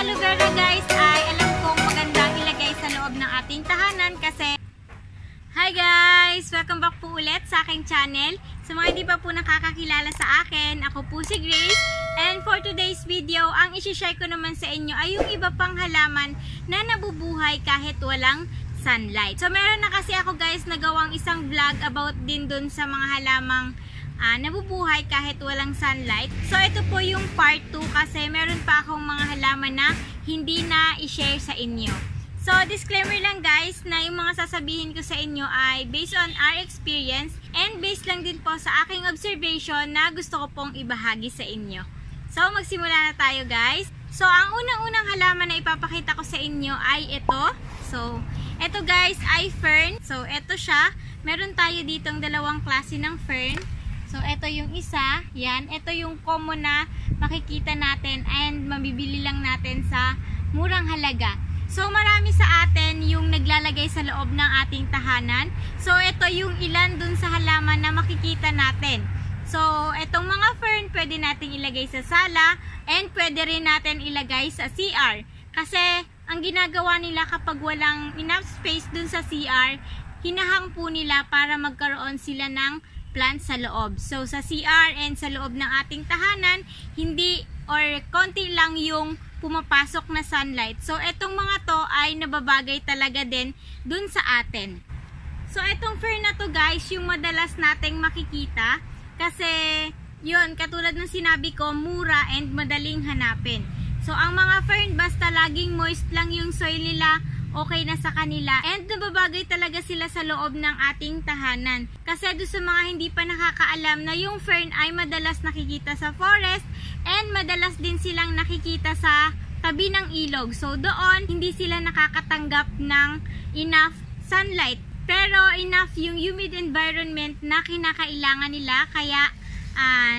aloe vera guys ay alam kong magandang ilagay sa loob ng ating tahanan kasi hi guys! Welcome back po ulit sa aking channel. Sa mga hindi pa po nakakakilala sa akin, ako po si Grace. And for today's video, ang isi-share ko naman sa inyo ay yung iba pang halaman na nabubuhay kahit walang sunlight. So meron na kasi ako guys nagawang isang vlog about din dun sa mga halamang nabubuhay kahit walang sunlight. So ito po yung part 2 kasi meron pa akong mga halaman na hindi na i-share sa inyo. So disclaimer lang guys na yung mga sasabihin ko sa inyo ay based on our experience and based lang din po sa aking observation na gusto ko pong ibahagi sa inyo. So magsimula na tayo guys. So ang unang-unang halaman na ipapakita ko sa inyo ay ito. So ito guys ay fern. So ito siya. Meron tayo ditong dalawang klase ng fern. So, ito yung isa. Yan. Ito yung common na makikita natin and mabibili lang natin sa murang halaga. So, marami sa atin yung naglalagay sa loob ng ating tahanan. So, ito yung ilan dun sa halaman na makikita natin. So, itong mga fern, pwede natin ilagay sa sala and pwede rin natin ilagay sa CR. Kasi, ang ginagawa nila kapag walang enough space dun sa CR, hinahang po nila para magkaroon sila ng plants sa loob. So, sa CR and sa loob ng ating tahanan, hindi or konti lang yung pumapasok na sunlight. So, etong mga to ay nababagay talaga din dun sa atin. So, etong fern na to guys, yung madalas nating makikita kasi yun, katulad ng sinabi ko, mura and madaling hanapin. So, ang mga fern, basta laging moist lang yung soil nila, okay na sa kanila and nababagay talaga sila sa loob ng ating tahanan. Kasi doon sa mga hindi pa nakakaalam na yung fern ay madalas nakikita sa forest and madalas din silang nakikita sa tabi ng ilog. So doon hindi sila nakakatanggap ng enough sunlight. Pero enough yung humid environment na kinakailangan nila kaya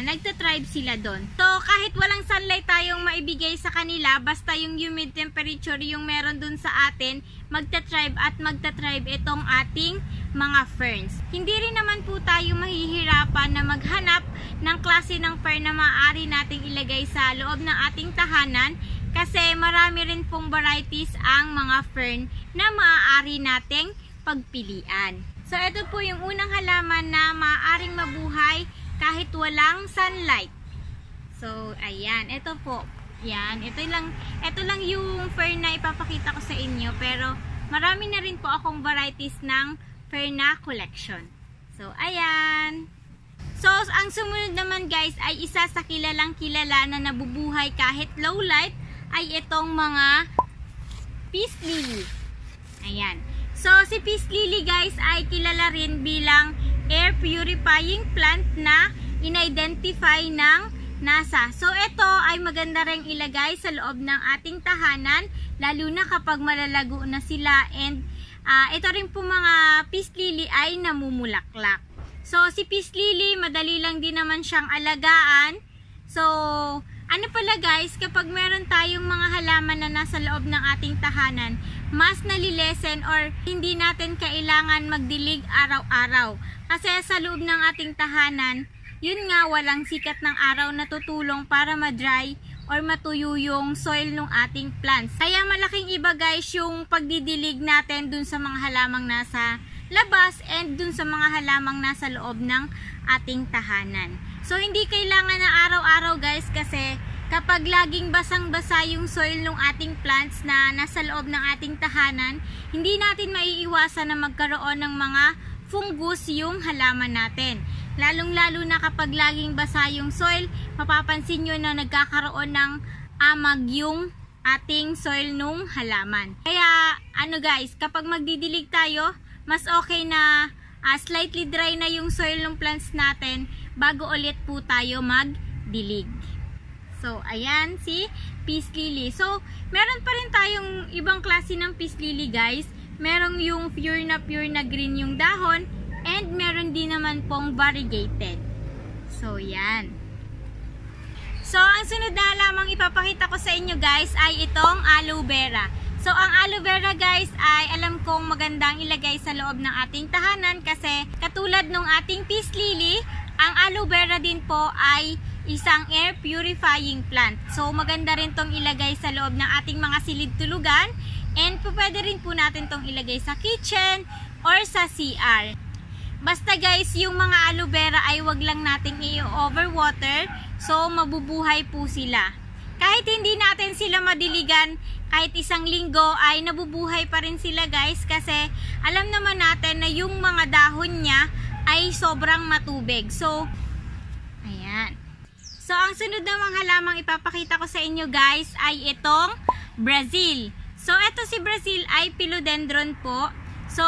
nagtatribe sila doon. So, kahit walang sunlight tayong maibigay sa kanila, basta yung humid temperature yung meron doon sa atin, magtatribe at magtatribe itong ating mga ferns. Hindi rin naman po tayo mahihirapan na maghanap ng klase ng fern na maaari nating ilagay sa loob ng ating tahanan kasi marami rin pong varieties ang mga fern na maaari nating pagpilian. So, ito po yung unang halaman na maaaring mabuhay kahit walang sunlight. So, ayan. Ito po. Yan. Ito lang yung fern na ipapakita ko sa inyo. Pero, marami na rin po akong varieties ng fern na collection. So, ayan. So, ang sumunod naman guys ay isa sa kilalang kilala na nabubuhay kahit low light ay itong mga peace lily. Ayan. So, si peace lily guys ay kilala rin bilang air purifying plant na in-identify ng NASA. So, ito ay maganda rin ilagay sa loob ng ating tahanan, lalo na kapag malalago na sila and ito rin po mga peace lily ay namumulaklak. So, si peace lily, madali lang din naman siyang alagaan. So, ano pala guys, kapag meron tayong mga halaman na nasa loob ng ating tahanan, mas nalilesen or hindi natin kailangan magdilig araw-araw. Kasi sa loob ng ating tahanan, yun nga walang sikat ng araw na tutulong para ma-dry or matuyo yung soil ng ating plants. Kaya malaking iba guys yung pagdidilig natin dun sa mga halamang nasa labas and dun sa mga halamang nasa loob ng ating tahanan. So hindi kailangan na araw-araw guys kasi kapag laging basang-basa yung soil ng ating plants na nasa loob ng ating tahanan, hindi natin maiiwasan na magkaroon ng mga fungus yung halaman natin. Lalong-lalo na kapag laging basa yung soil, mapapansin nyo na nagkakaroon ng amag yung ating soil nung halaman. Kaya, ano guys, kapag magdidilig tayo, mas okay na slightly dry na yung soil ng plants natin bago ulit po tayo magdilig. So, ayan si peace lily. So, meron pa rin tayong ibang klase ng peace lily guys. Merong yung pure na green yung dahon and meron din naman pong variegated. So, yan. So, ang sunod na halamang ipapakita ko sa inyo guys ay itong aloe vera. So, ang aloe vera guys ay alam kong magandang ilagay sa loob ng ating tahanan kasi katulad ng ating peace lily, ang aloe vera din po ay isang air purifying plant. So maganda rin tong ilagay sa loob ng ating mga silid tulugan, and pwede rin po natin tong ilagay sa kitchen or sa CR. Basta guys, yung mga aloe vera ay wag lang nating i-overwater, so mabubuhay po sila. Kahit hindi natin sila madiligan, kahit isang linggo ay nabubuhay pa rin sila guys, kasi alam naman natin na yung mga dahon niya ay sobrang matubig. So, ayan. So, ang sunod namang halamang ipapakita ko sa inyo guys ay itong Brazil. So, ito si Brazil ay philodendron po. So,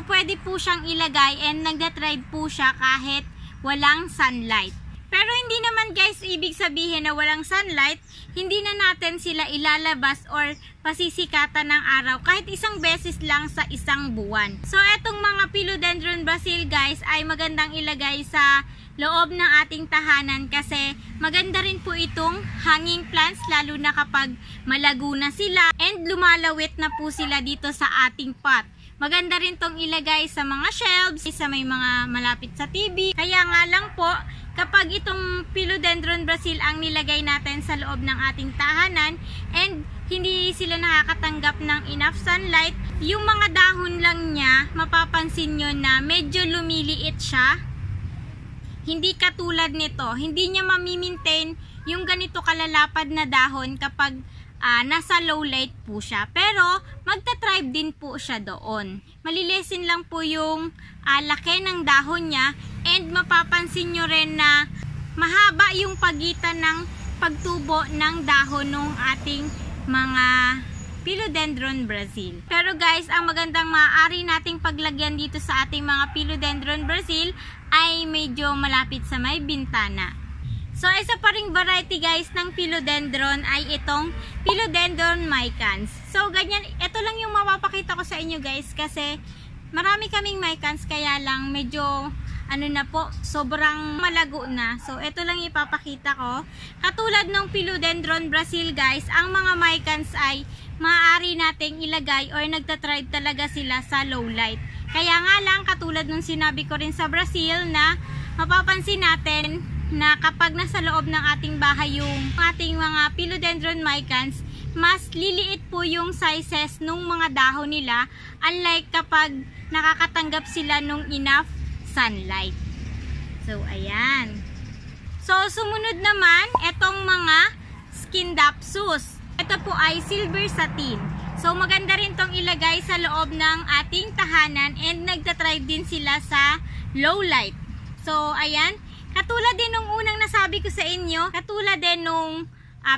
pwede po siyang ilagay and nagda-thrive po siya kahit walang sunlight. Pero hindi naman guys ibig sabihin na walang sunlight, hindi na natin sila ilalabas or pasisikatan ng araw kahit isang beses lang sa isang buwan. So, etong mga philodendron Brazil guys ay magandang ilagay sa loob ng ating tahanan kasi maganda rin po itong hanging plants, lalo na kapag malago na sila and lumalawit na po sila dito sa ating pot. Maganda rin tong ilagay sa mga shelves, sa may mga malapit sa TV. Kaya nga lang po, kapag itong philodendron Brazil ang nilagay natin sa loob ng ating tahanan and hindi sila nakakatanggap ng enough sunlight, yung mga dahon lang niya, mapapansin nyo na medyo lumiliit siya. Hindi katulad nito, hindi niya mamimaintain yung ganito kalalapad na dahon kapag nasa low light po siya. Pero magta-thrive din po siya doon. Malilesin lang po yung laki ng dahon niya, and mapapansin nyo rin na mahaba yung pagitan ng pagtubo ng dahon ng ating mga philodendron Brazil. Pero guys, ang magandang maaari nating paglagyan dito sa ating mga philodendron Brazil ay medyo malapit sa may bintana. So, isa pa ring variety guys ng philodendron ay itong philodendron micans. So, ganyan, ito lang yung mapapakita ko sa inyo guys kasi marami kaming micans, kaya lang medyo ano na po, sobrang malago na. So, ito lang ipapakita ko. Katulad ng philodendron Brazil guys, ang mga micans ay maaari nating ilagay or nagtatribe talaga sila sa low light. Kaya nga lang, katulad nung sinabi ko rin sa Brazil na mapapansin natin na kapag nasa loob ng ating bahay yung ating mga philodendron micans, mas liliit po yung sizes nung mga dahon nila, unlike kapag nakakatanggap sila nung enough sunlight. So, ayan. So, sumunod naman, etong mga Scindapsus. Ito po ay silver satin. So, maganda rin tong ilagay sa loob ng ating tahanan and nagtatribe din sila sa low light. So, ayan. Katulad din nung unang nasabi ko sa inyo, katulad din nung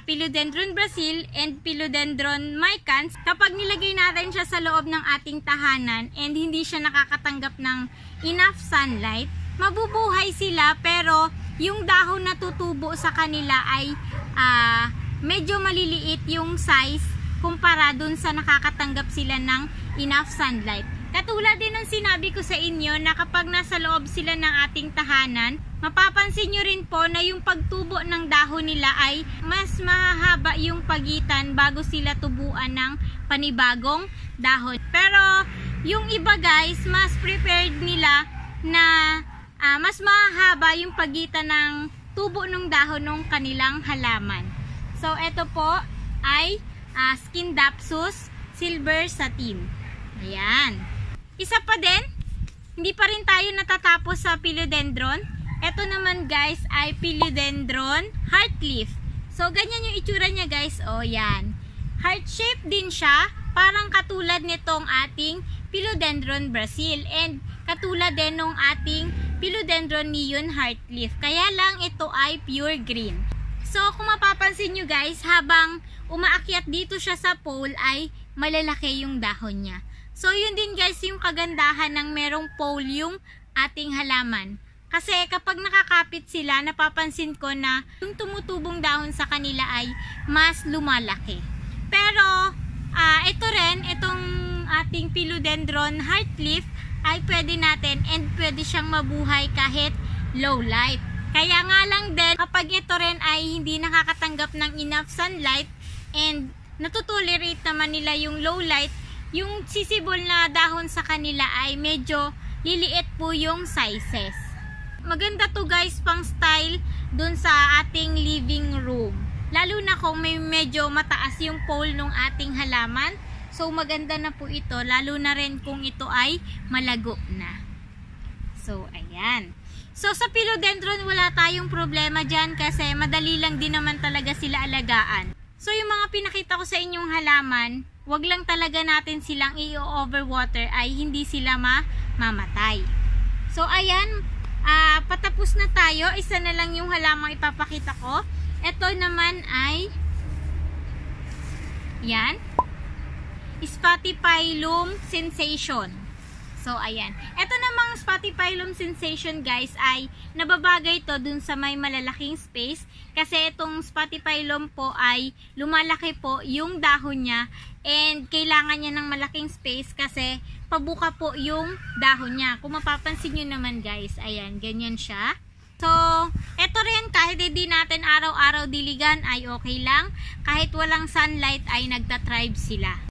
philodendron Brazil and philodendron micans, kapag nilagay natin siya sa loob ng ating tahanan and hindi siya nakakatanggap ng enough sunlight, mabubuhay sila, pero yung dahon na tutubo sa kanila ay medyo maliliit yung size kumpara dun sa nakakatanggap sila ng enough sunlight. Katulad din ng sinabi ko sa inyo na kapag nasa loob sila ng ating tahanan, mapapansin nyo rin po na yung pagtubo ng dahon nila ay mas mahaba yung pagitan bago sila tubuan ng panibagong dahon. Pero yung iba guys, mas prepared nila na mas mahaba yung pagitan ng tubo ng dahon ng kanilang halaman. So, ito po ay Scindapsus silver satin. Ayan. Isa pa din, hindi pa rin tayo natatapos sa philodendron. Ito naman guys ay philodendron heartleaf. So, ganyan yung itsura niya guys. O, yan. Heart shape din siya. Parang katulad nitong ating philodendron Brazil. And katulad din ng ating philodendron neon heartleaf. Kaya lang ito ay pure green. So, kung mapapansin nyo guys, habang umaakyat dito siya sa pole ay malalaki yung dahon niya. So, yun din guys yung kagandahan ng merong pole yung ating halaman. Kasi kapag nakakapit sila, napapansin ko na yung tumutubong dahon sa kanila ay mas lumalaki. Pero, ito rin, itong ating philodendron heartleaf ay pwede natin and pwede siyang mabuhay kahit low light. Kaya nga lang din, kapag ito rin ay hindi nakakatanggap ng enough sunlight and natutolerate naman nila yung low light, yung sisibol na dahon sa kanila ay medyo liliit po yung sizes. maganda to guys pang style dun sa ating living room. Lalo na kung may medyo mataas yung pole ng ating halaman. So maganda na po ito, lalo na rin kung ito ay malago na. So ayan. So sa philodendron wala tayong problema dyan kasi madali lang din naman talaga sila alagaan. So yung mga pinakita ko sa inyong halaman, wag lang talaga natin silang i-overwater ay hindi sila mamatay. So ayan, patapos na tayo. Isa na lang yung halamang ipapakita ko. Ito naman ay yan, Spathiphyllum sensation. So ayan, ito namang Spathiphyllum sensation guys ay nababagay to dun sa may malalaking space kasi itong Spathiphyllum po ay lumalaki po yung dahon niya and kailangan niya ng malaking space kasi pabuka po yung dahon niya. Kung mapapansin nyo naman guys, ayan, ganyan siya. So, eto rin, kahit hindi natin araw-araw diligan ay okay lang. Kahit walang sunlight ay nagtatribe sila.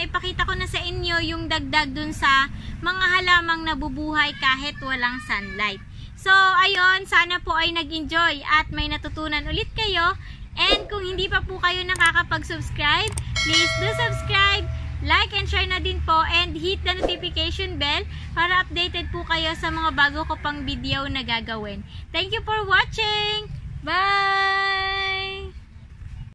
Ipakita ko na sa inyo yung dagdag dun sa mga halamang nabubuhay kahit walang sunlight. So, ayun, sana po ay nag-enjoy at may natutunan ulit kayo. And kung hindi pa po kayo nakakapag-subscribe, please do subscribe, like and share na din po, and hit the notification bell para updated po kayo sa mga bago ko pang video na gagawin. Thank you for watching! Bye!